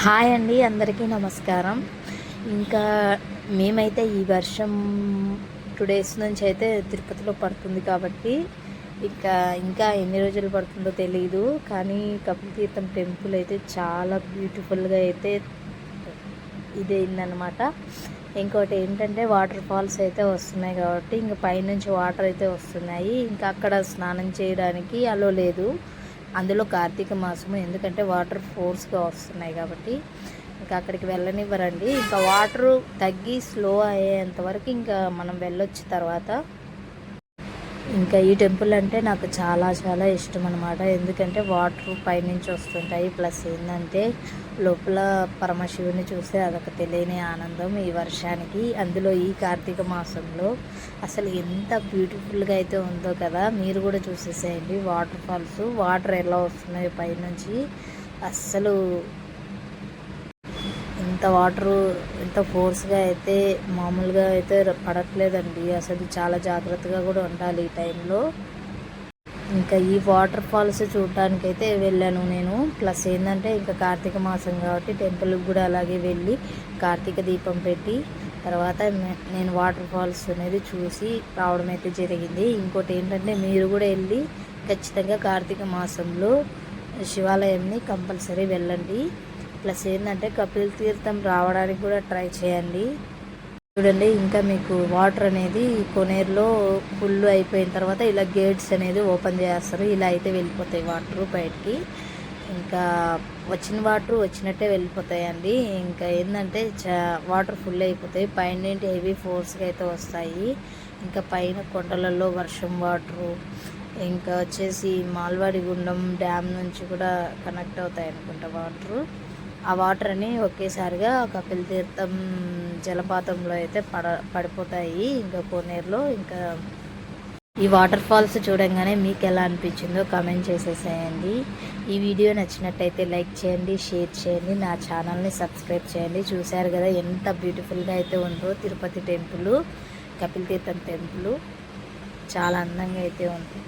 Hi అండి, అందరికీ నమస్కారం. ఇంకా మేమైతే ఈ వర్షం 2 డేస్ నుంచి అయితే తిరుపతిలో పడుతుంది కాబట్టి ఇంకా ఎన్ని రోజులు పడుతుందో తెలీదు. కానీ కపిలతీర్థం టెంపుల్ అయితే చాలా బ్యూటిఫుల్గా అయితే ఇదైందనమాట. ఇంకోటి ఏంటంటే వాటర్ ఫాల్స్ అయితే వస్తున్నాయి కాబట్టి ఇంకా పైనుంచి వాటర్ అయితే వస్తున్నాయి. ఇంకా అక్కడ స్నానం చేయడానికి అలో లేదు, అందులో కార్తీక మాసము, ఎందుకంటే వాటర్ ఫోర్స్గా వస్తున్నాయి కాబట్టి ఇంకా అక్కడికి వెళ్ళనివ్వరండి. ఇంకా వాటరు తగ్గి స్లో అయ్యేంత వరకు ఇంకా మనం వెళ్ళొచ్చు. తర్వాత ఇంకా ఈ టెంపుల్ అంటే నాకు చాలా చాలా ఇష్టం అనమాట. ఎందుకంటే వాటర్ పైనుంచి వస్తుంటాయి, ప్లస్ ఏంటంటే లోపల పరమశివుని చూస్తే అదొక తెలియని ఆనందం ఈ వర్షానికి. అందులో ఈ కార్తీక మాసంలో అసలు ఎంత బ్యూటిఫుల్గా అయితే ఉందో కదా, మీరు కూడా చూసేసేయండి. వాటర్ ఫాల్స్ వాటర్ ఎలా వస్తున్నాయో పైనుంచి, అస్సలు ఇంత వాటరు ఎంత ఫోర్స్గా అయితే మామూలుగా అయితే పడట్లేదండి. అసలు చాలా జాగ్రత్తగా కూడా ఉండాలి ఈ టైంలో. ఇంకా ఈ వాటర్ ఫాల్స్ చూడటానికి అయితే వెళ్ళాను నేను. ప్లస్ ఏంటంటే ఇంకా కార్తీక మాసం కాబట్టి టెంపుల్కి కూడా అలాగే వెళ్ళి కార్తీక దీపం పెట్టి తర్వాత నేను వాటర్ ఫాల్స్ అనేది చూసి రావడం అయితే జరిగింది. ఇంకోటి ఏంటంటే మీరు కూడా వెళ్ళి ఖచ్చితంగా కార్తీక మాసంలో శివాలయంని కంపల్సరీ వెళ్ళండి. ప్లస్ ఏంటంటే కపిల్ తీర్థం రావడానికి కూడా ట్రై చేయండి. చూడండి, ఇంకా మీకు వాటర్ అనేది కొనేరులో ఫుల్ అయిపోయిన తర్వాత ఇలా గేట్స్ అనేది ఓపెన్ చేస్తారు. ఇలా అయితే వెళ్ళిపోతాయి వాటర్ బయటికి. ఇంకా వచ్చిన వాటర్ వచ్చినట్టే వెళ్ళిపోతాయండి. ఇంకా ఏంటంటే వాటర్ ఫుల్ అయిపోతాయి, పైన హెవీ ఫోర్స్గా అయితే వస్తాయి. ఇంకా పైన కొండలలో వర్షం వాటరు, ఇంకా వచ్చేసి మాల్వాడి గుండం డ్యామ్ నుంచి కూడా కనెక్ట్ అవుతాయి అనుకుంటా వాటరు. ఆ వాటర్ని ఒకేసారిగా కపిల్ తీర్థం జలపాతంలో అయితే పడిపోతాయి ఇంకా కోనేరులో. ఇంకా ఈ వాటర్ ఫాల్స్ చూడంగానే మీకు ఎలా అనిపించిందో కామెంట్ చేసేసేయండి. ఈ వీడియో నచ్చినట్టయితే లైక్ చేయండి, షేర్ చేయండి, నా ఛానల్ని సబ్స్క్రైబ్ చేయండి. చూశారు కదా ఎంత బ్యూటిఫుల్గా అయితే ఉందో తిరుపతి టెంపుల్, కపిల్ తీర్థం టెంపుల్ చాలా అందంగా అయితే ఉంది.